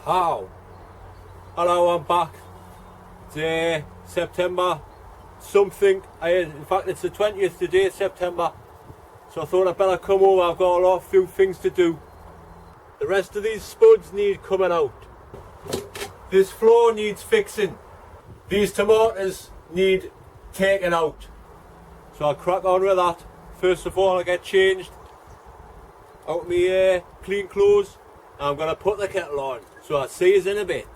How? Hello, I'm back. It's September something. In fact, it's the 20th today, September. So I thought I'd better come over. I've got a few things to do. The rest of these spuds need coming out. This floor needs fixing. These tomatoes need taken out. So I'll crack on with that. First of all, I'll get changed out of my clean clothes. I'm going to put the kettle on. So I'll see you in a bit.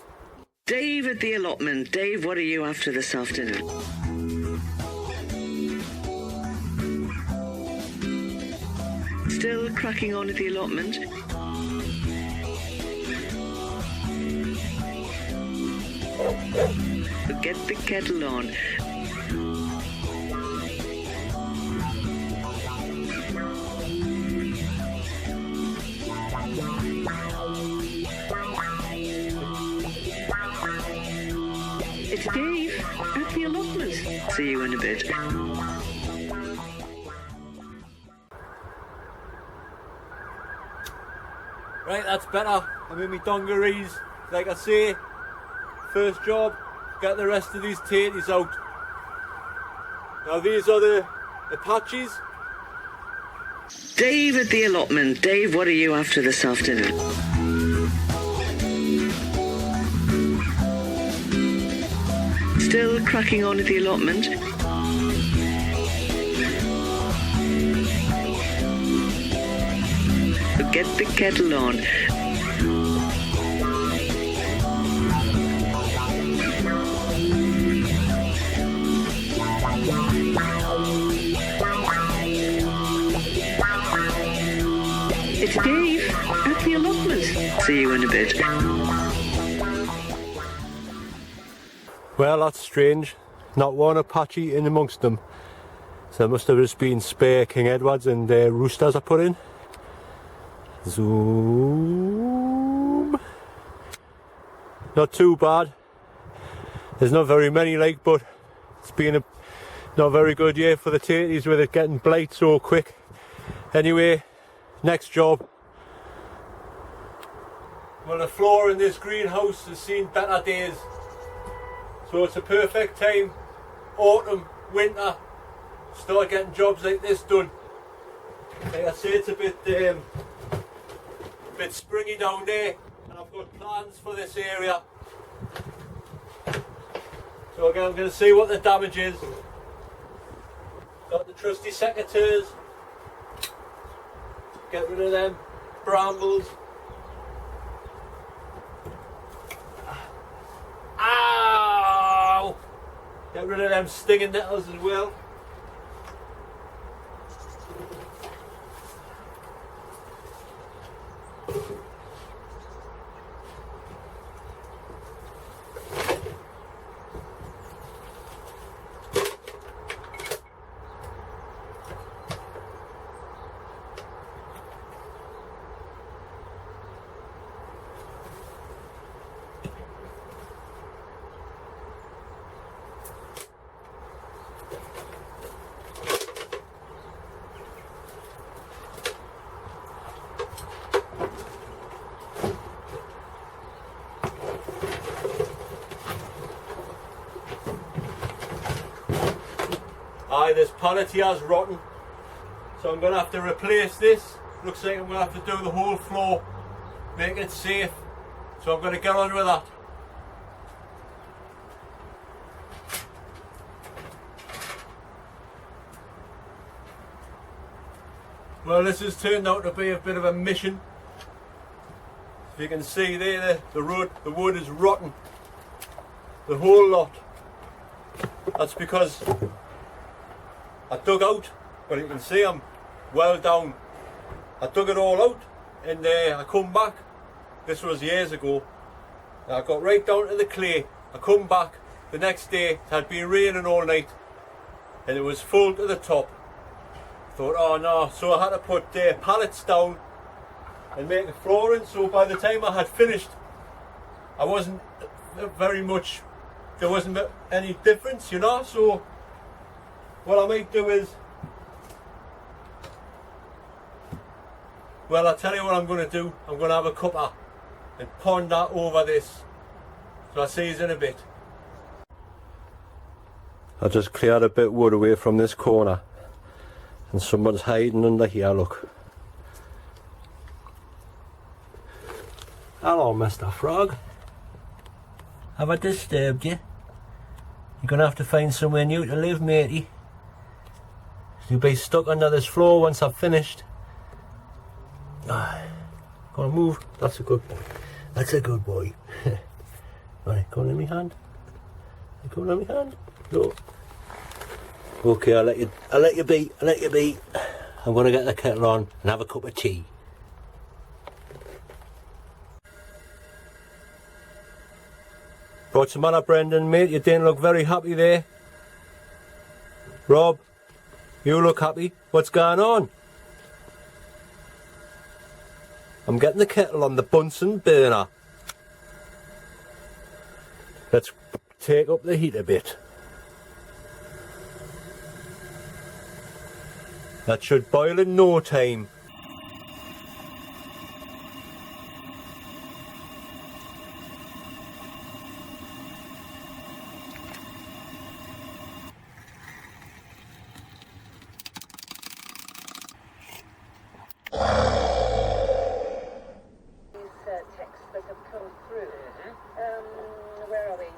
Dave at the allotment. Dave, what are you after this afternoon? Still cracking on at the allotment? Get the kettle on. It's Dave at the allotment. See you in a bit. Right, that's better. I'm in my dungarees. Like I say, first job, get the rest of these tatties out. Now these are the patches. Dave at the allotment. Dave, what are you after this afternoon? Still cracking on at the allotment? Get the kettle on. It's Dave at the allotment. See you in a bit. Well, that's strange. Not one Apache in amongst them. So there must have just been spare King Edwards and roosters I put in. Zoom. Not too bad. There's not very many like, but it's been a not very good year for the tatties with it getting blight so quick. Anyway, next job. Well, the floor in this greenhouse has seen better days. So it's a perfect time, autumn, winter, start getting jobs like this done. Like I say, it's a bit springy down there, and I've got plans for this area. So again, I'm going to see what the damage is. Got the trusty secateurs. Get rid of them brambles. Ow! Get rid of them stinging nettles as well. Aye, this pallet here is rotten, so I'm going to have to replace this. Looks like I'm going to have to do the whole floor, make it safe, so I'm going to get on with that. Well, this has turned out to be a bit of a mission. If you can see there, the wood is rotten, the whole lot. That's because I dug out, but you can see I'm well down. I dug it all out and I come back. This was years ago. I got right down to the clay. I come back the next day. It had been raining all night and it was full to the top. I thought, oh no, so I had to put pallets down and make a flooring. So by the time I had finished, I wasn't very much, there wasn't any difference, you know. So what I might do is, well, I'll tell you what I'm going to do. I'm going to have a cuppa and ponder over this. So I'll see you in a bit. I just cleared a bit of wood away from this corner and someone's hiding under here, look. Hello, Mr. Frog. Have I disturbed you? You're going to have to find somewhere new to live, matey. You'll be stuck under this floor once I've finished. Go on, move. That's a good boy. That's a good boy. Right, go on in my hand. Go on in my hand. No. Okay, I'll let you be. I'm going to get the kettle on and have a cup of tea. What's the matter, Brendan, mate? You didn't look very happy there. Rob, you look happy. What's going on? I'm getting the kettle on the Bunsen burner. Let's take up the heat a bit. That should boil in no time. Texts that have come through. Where are we?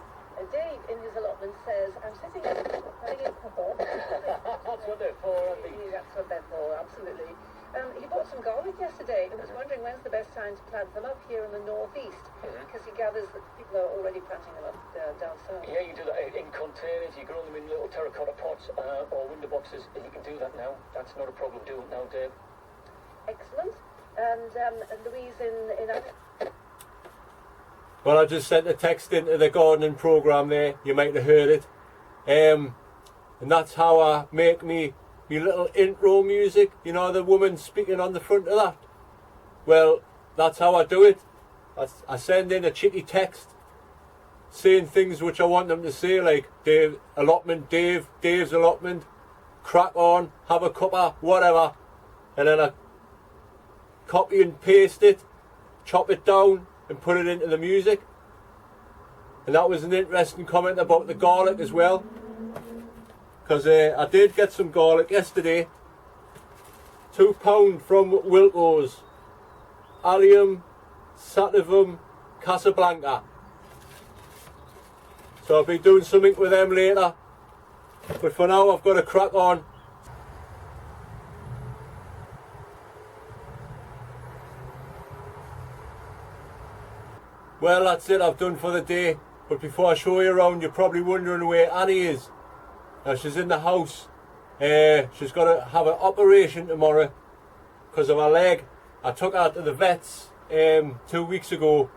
Dave in his allotment says, I'm sitting at having a couple. That's what they're for, I think. That's what they're for, absolutely. He bought some garlic yesterday and was wondering when's the best time to plant them up here in the northeast, because he gathers that people are already planting them up down south. Yeah, you do that in containers, you grow them in little terracotta pots or window boxes, and you can do that now. That's not a problem. Do it now, Dave. Excellent. And Louise in Well, I just sent a text into the gardening programme there. You might have heard it. And that's how I make me little intro music. You know, the woman speaking on the front of that. Well, that's how I do it. I send in a cheeky text saying things which I want them to say, like Dave, allotment, Dave's allotment, crack on, have a cuppa, whatever. And then I copy and paste it, chop it down and put it into the music. And that was an interesting comment about the garlic as well, because I did get some garlic yesterday, £2 from Wilco's, Allium, Sativum, Casablanca. So I'll be doing something with them later, but for now I've got to crack on. Well, that's it, I've done for the day. But before I show you around, you're probably wondering where Annie is. Now, she's in the house. She's got to have an operation tomorrow because of her leg. I took her to the vets 2 weeks ago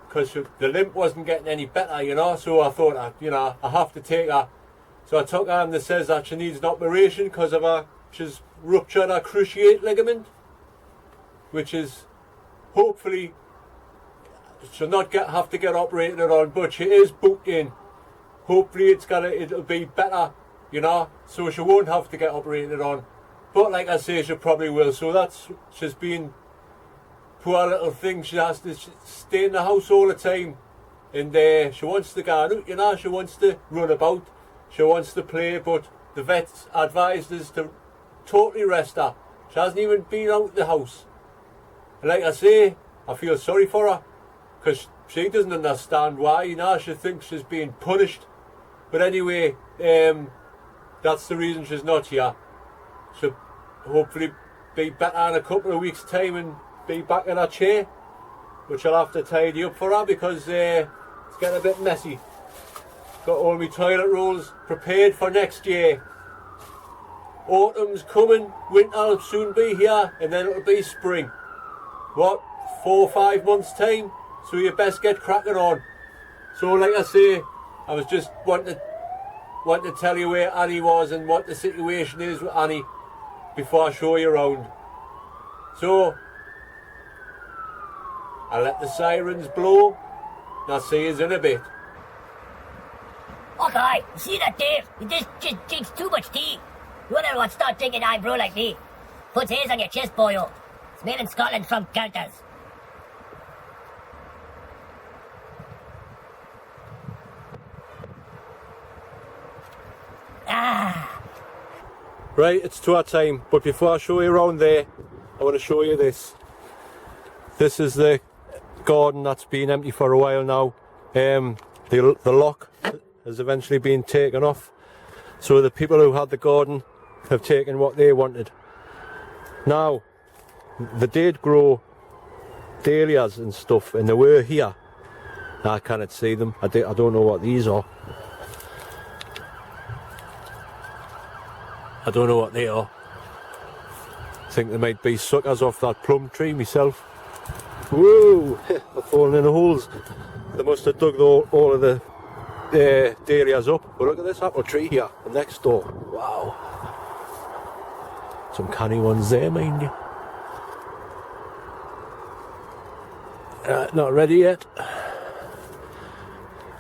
because the limp wasn't getting any better, you know. So I thought, I have to take her. So I took her, and they says that she needs an operation because of she's ruptured her cruciate ligament, which is hopefully she'll not have to get operated on, but she is booked in. Hopefully it'll be better, you know, so she won't have to get operated on. But like I say, she probably will. So she's been, poor little thing, she has to stay in the house all the time. And she wants to go out, you know, she wants to run about, she wants to play, but the vets advised us to totally rest her. She hasn't even been out of the house. And like I say, I feel sorry for her, because she doesn't understand why, you know, she thinks she's being punished. But anyway, that's the reason she's not here. She'll hopefully be better in a couple of weeks' time and be back in her chair, which I'll have to tidy up for her because it's getting a bit messy. Got all my toilet rolls prepared for next year. Autumn's coming, winter will soon be here, and then it'll be spring. What, 4 or 5 months' time? So you best get cracking on. So like I say, I was just wanting to tell you where Annie was and what the situation is with Annie before I show you around. So I'll let the sirens blow and I'll see you in a bit. Okay, you see that, Dave? You just drinks too much tea. You wonder what start drinking Irn-Bru like me. Puts hairs on your chest, boyo. It's made in Scotland from Celtas. Right, it's tour time, but before I show you around there, I want to show you this. This is the garden that's been empty for a while now. The lock has eventually been taken off, so the people who had the garden have taken what they wanted. Now, they did grow dahlias and stuff, and they were here. I cannot see them. I don't know what these are. I don't know what they are. I think they might be suckers off that plum tree myself. Whoa! They're falling in the holes. They must have dug all of the dahlias up. But look at this apple tree here, the next door. Wow! Some canny ones there, mind you. Not ready yet.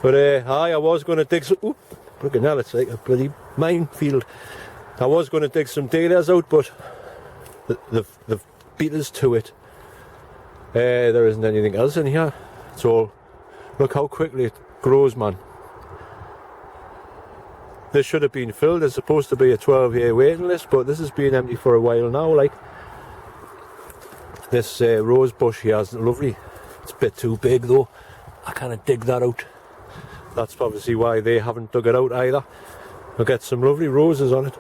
But I was going to dig some... Oop, look at that, it's like a bloody minefield. I was going to dig some dahlias out, but they've beat us to it. There isn't anything else in here. It's all... Look how quickly it grows, man. This should have been filled. There's supposed to be a 12-year waiting list, but this has been empty for a while now. Like this rose bush here is lovely. It's a bit too big though. I can't dig that out. That's obviously why they haven't dug it out either. I'll get some lovely roses on it.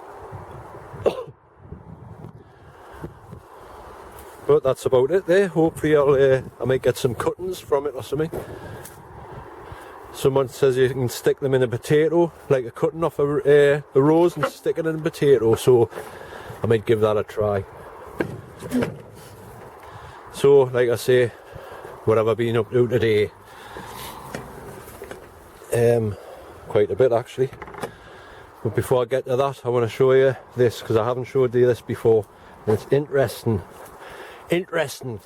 But that's about it there. Hopefully I might get some cuttings from it or something. Someone says you can stick them in a potato, like a cutting off a rose and stick it in a potato, so I might give that a try. So, like I say, what have I been up to today? Quite a bit actually. But before I get to that, I want to show you this, because I haven't showed you this before. And it's interesting. Interesting.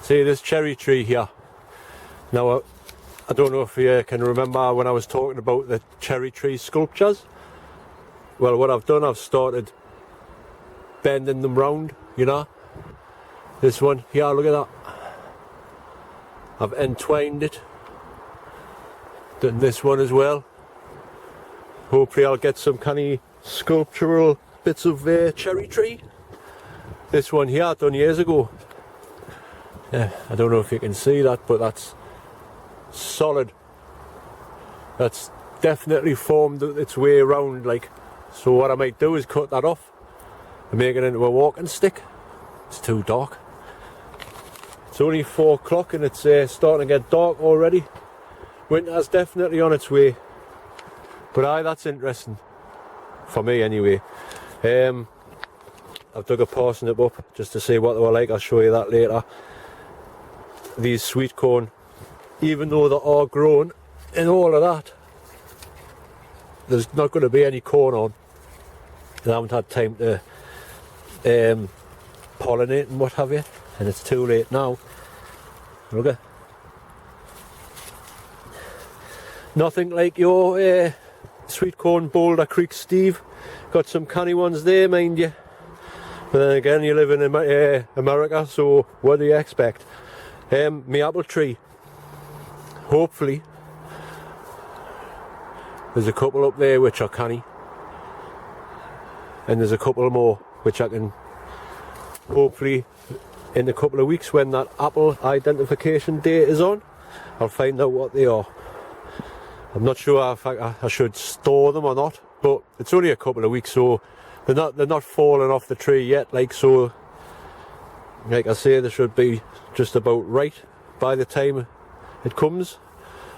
See this cherry tree here. Now, I don't know if you can remember when I was talking about the cherry tree sculptures. Well, what I've done, I've started bending them round, you know. This one here, look at that. I've entwined it. Done this one as well. Hopefully I'll get some kind of sculptural bits of cherry tree. This one here I've done years ago. Yeah, I don't know if you can see that, but that's solid. That's definitely formed its way around, like. So what I might do is cut that off and make it into a walking stick. It's too dark. It's only 4 o'clock and it's starting to get dark already. Winter's definitely on its way. But aye, that's interesting. For me anyway. I've dug a parsnip up just to see what they were like. I'll show you that later. These sweet corn, even though they are grown and all of that, there's not going to be any corn on. I haven't had time to pollinate and what have you, and it's too late now. Look at nothing like your sweet corn Boulder Creek, Steve. Got some canny ones there, mind you. But then again, you live in America, so what do you expect? My apple tree. Hopefully, there's a couple up there which are canny, and there's a couple more which I can hopefully in a couple of weeks when that apple identification date is on, I'll find out what they are. I'm not sure if I should store them or not, but it's only a couple of weeks, so they're not falling off the tree yet. Like, so, like I say, they should be just about right by the time it comes.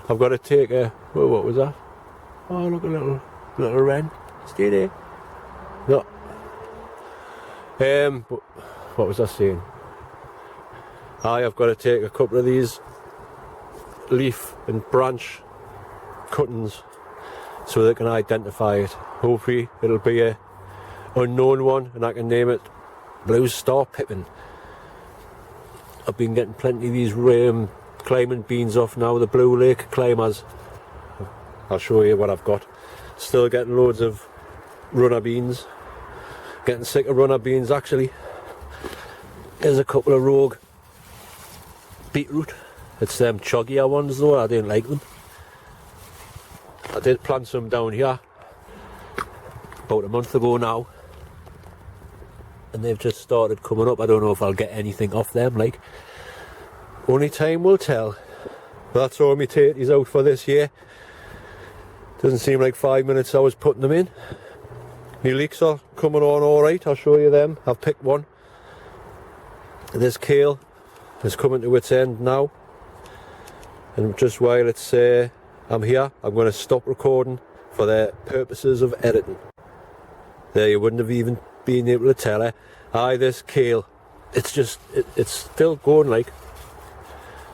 I've got to take a... Whoa, what was that? Oh, look, a little wren. Stay there. No. But what was I saying? I've got to take a couple of these leaf and branch cuttings so they can identify it. Hopefully it'll be a unknown one and I can name it Blue Star Pippin. I've been getting plenty of these climbing beans off now, the Blue Lake climbers. I'll show you what I've got. Still getting loads of runner beans. Getting sick of runner beans actually. There's a couple of rogue beetroot. It's them chuggier ones though, I didn't like them. I did plant some down here about a month ago now. and they've just started coming up. I don't know if I'll get anything off them, like. Only time will tell. But that's all my tatties out for this year. Doesn't seem like 5 minutes I was putting them in. My leeks are coming on alright, I'll show you them. I've picked one. This kale is coming to its end now. And just while it's I'm here, I'm going to stop recording for the purposes of editing. There, you wouldn't have even been able to tell her. Aye, this kale, it's just, it's still going, like.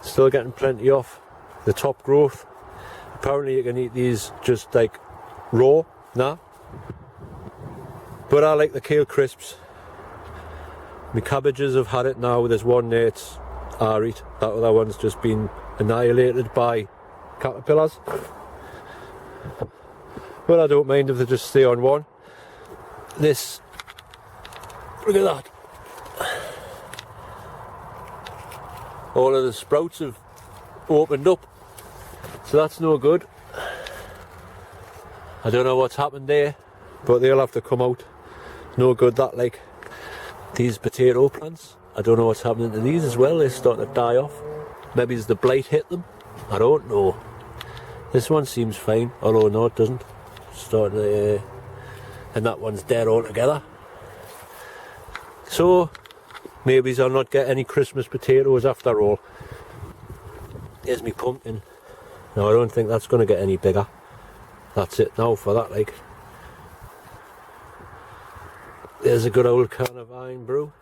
Still getting plenty off the top growth. Apparently you can eat these just like raw, nah. But I like the kale crisps. My cabbages have had it now. There's one there, it's Arit. That other one's just been annihilated by caterpillars. But I don't mind if they just stay on one. This, look at that. All of the sprouts have opened up, so that's no good. I don't know what's happened there, but they'll have to come out. No good that, like. These potato plants, I don't know what's happening to these as well. They're starting to die off. Maybe it's the blight hit them, I don't know. This one seems fine, although no, it doesn't. Starting to, and that one's dead altogether. So maybe I'll not get any Christmas potatoes after all. Here's me pumpkin. Now I don't think that's going to get any bigger. That's it now for that, like. There's a good old can of Irn-Bru,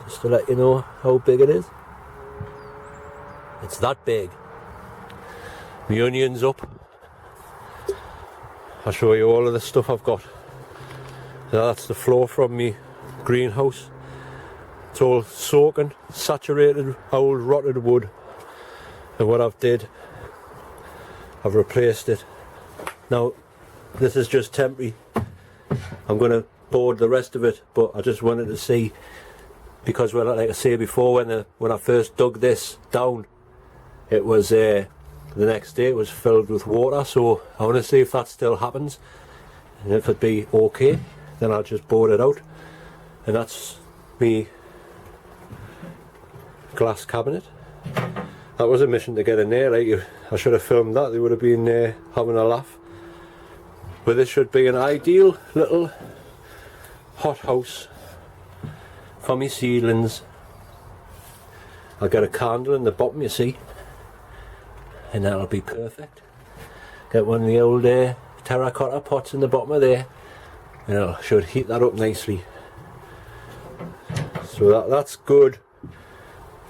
just to let you know how big it is. It's that big. My onion's up. I'll show you all of the stuff I've got. Now that's the floor from me greenhouse. It's all soaking, saturated old rotted wood. And what I've did, I've replaced it. Now, this is just temporary. I'm going to board the rest of it, but I just wanted to see, because well, like I say before, when I first dug this down, it was the next day it was filled with water. So I want to see if that still happens, and if it'd be okay, then I'll just board it out. And that's me glass cabinet. That was a mission to get in there. Like, I should have filmed that. They would have been having a laugh. But this should be an ideal little hot house for me seedlings. I'll get a candle in the bottom, you see, and that'll be perfect. Get one of the old terracotta pots in the bottom of there, and I should heat that up nicely. So that's good.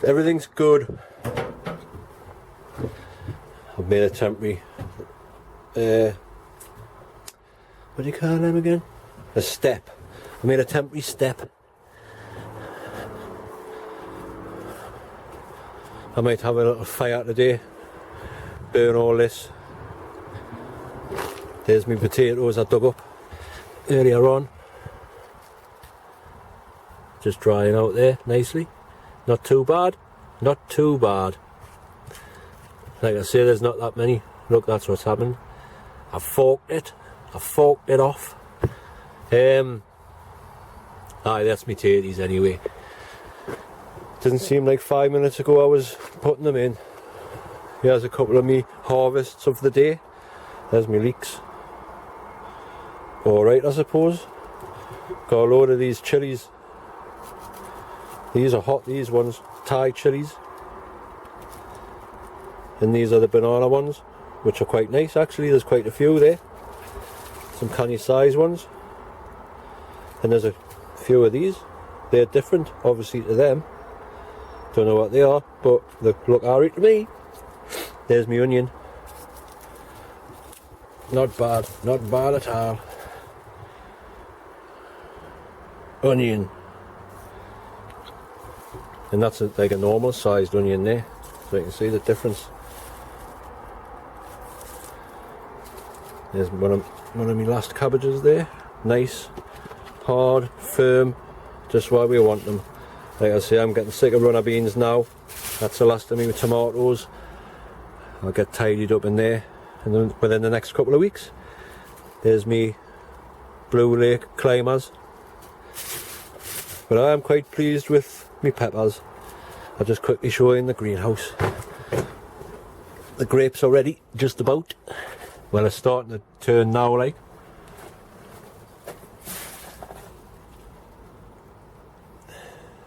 Everything's good. I've made a temporary what do you call them again? A step. I made a temporary step. I might have a little fire today, burn all this. There's my potatoes I dug up earlier on. Just drying out there nicely. Not too bad, not too bad. Like I say, there's not that many. Look, that's what's happened. I forked it off. Aye, that's me tatties anyway. Doesn't seem like 5 minutes ago I was putting them in. Here's a couple of me harvests of the day. There's me leeks. Alright, I suppose. Got a load of these chilies. These are hot, these ones. Thai chilies. And these are the banana ones, which are quite nice actually. There's quite a few there. Some canny size ones. And there's a few of these. They're different obviously to them. Don't know what they are, but they look alright to me. There's my onion. Not bad at all. Onion. And that's like a normal sized onion there. So you can see the difference. There's one of my last cabbages there. Nice, hard, firm, just where we want them. Like I say, I'm getting sick of runner beans now. That's the last of me with tomatoes. I'll get tidied up in there, and then within the next couple of weeks. There's me Blue Lake climbers. But I am quite pleased with my peppers. I'll just quickly show you in the greenhouse. The grapes are ready, just about. Well, it's starting to turn now, like.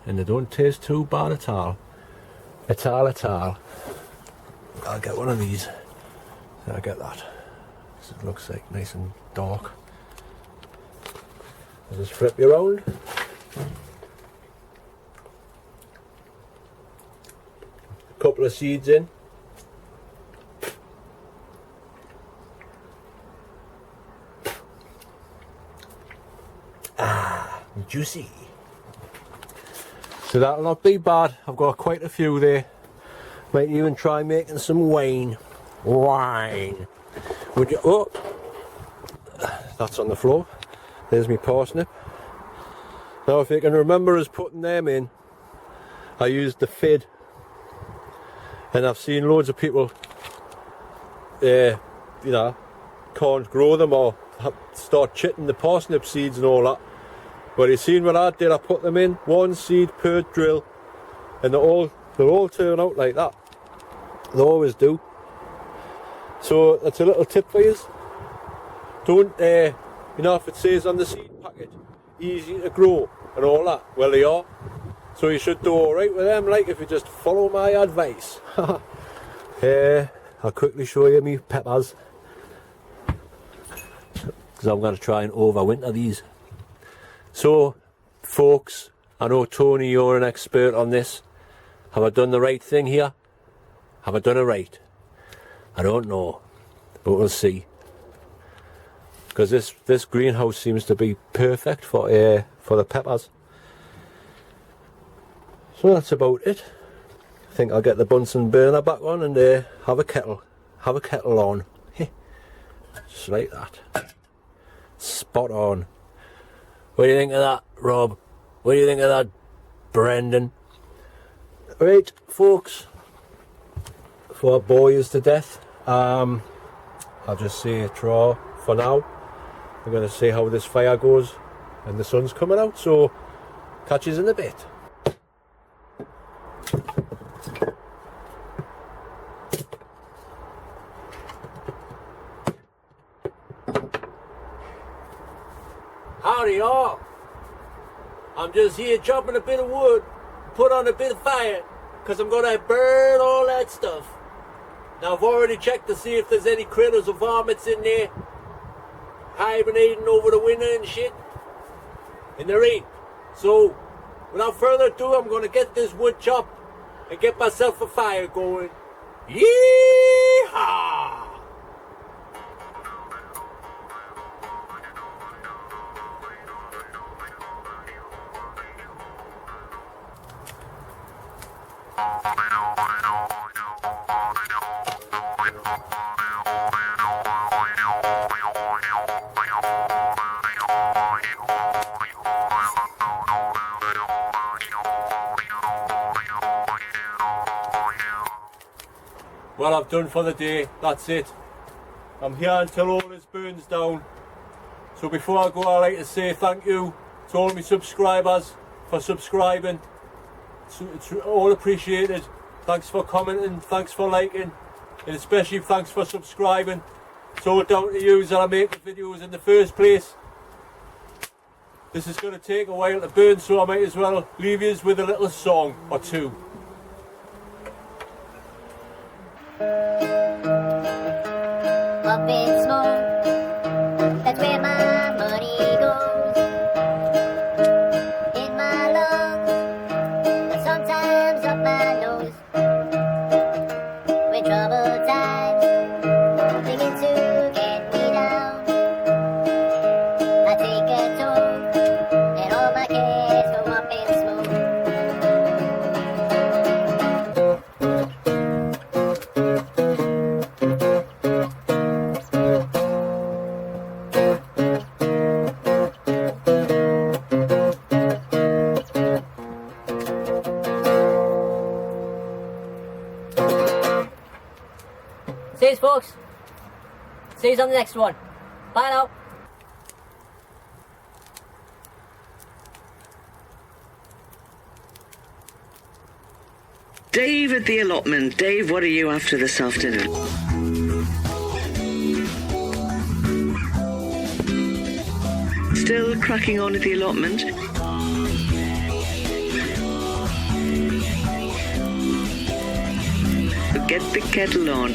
And they don't taste too bad at all. At all. I'll get one of these. So I'll get that. It looks like nice and dark. I'll just flip you around. A couple of seeds in. Juicy. So that'll not be bad. I've got quite a few there. Might even try making some wine. Would you? Oh, that's on the floor. There's my parsnip. Now, if you can remember us putting them in, I used the fid, and I've seen loads of people, you know, can't grow them or start chitting the parsnip seeds and all that. But you seen what I did? I put them in, one seed per drill, and they all turn out like that. They always do. So that's a little tip for you. Don't, you know, if it says on the seed packet, easy to grow and all that, well they are. So you should do alright with them, like, if you just follow my advice. I'll quickly show you my peppers, because I'm going to try and overwinter these. So, folks, I know Tony, you're an expert on this. Have I done the right thing here? Have I done it right? I don't know, but we'll see. Because this greenhouse seems to be perfect for the peppers. So that's about it. I think I'll get the Bunsen burner back on and have a kettle on. Just like that. Spot on. What do you think of that, Rob? What do you think of that, Brendan? Right, folks, before I bore you to death, I'll just say a draw for now. We're going to see how this fire goes, and the sun's coming out, so catch you in a bit. Howdy all. I'm just here chopping a bit of wood, put on a bit of fire, because I'm going to burn all that stuff. Now I've already checked to see if there's any critters or varmints in there, hibernating over the winter and shit, and there ain't. So, without further ado, I'm going to get this wood chopped and get myself a fire going. Yeehaw! Well, I've done for the day, that's it. I'm here until all this burns down. So before I go, I'd like to say thank you to all my subscribers for subscribing. It's all appreciated. Thanks for commenting, thanks for liking, and especially thanks for subscribing. It's all down to you that I make the videos in the first place. This is going to take a while to burn, so I might as well leave you with a little song or two. Up in smoke, that's where my money goes. In my lungs, but sometimes up my nose. When troubled times begin to get me down, I take a toke, and all my cares go up in smoke. See you, folks. See you on the next one. Bye now. Dave at the allotment. Dave, what are you after this afternoon? Still cracking on at the allotment? Get the kettle on.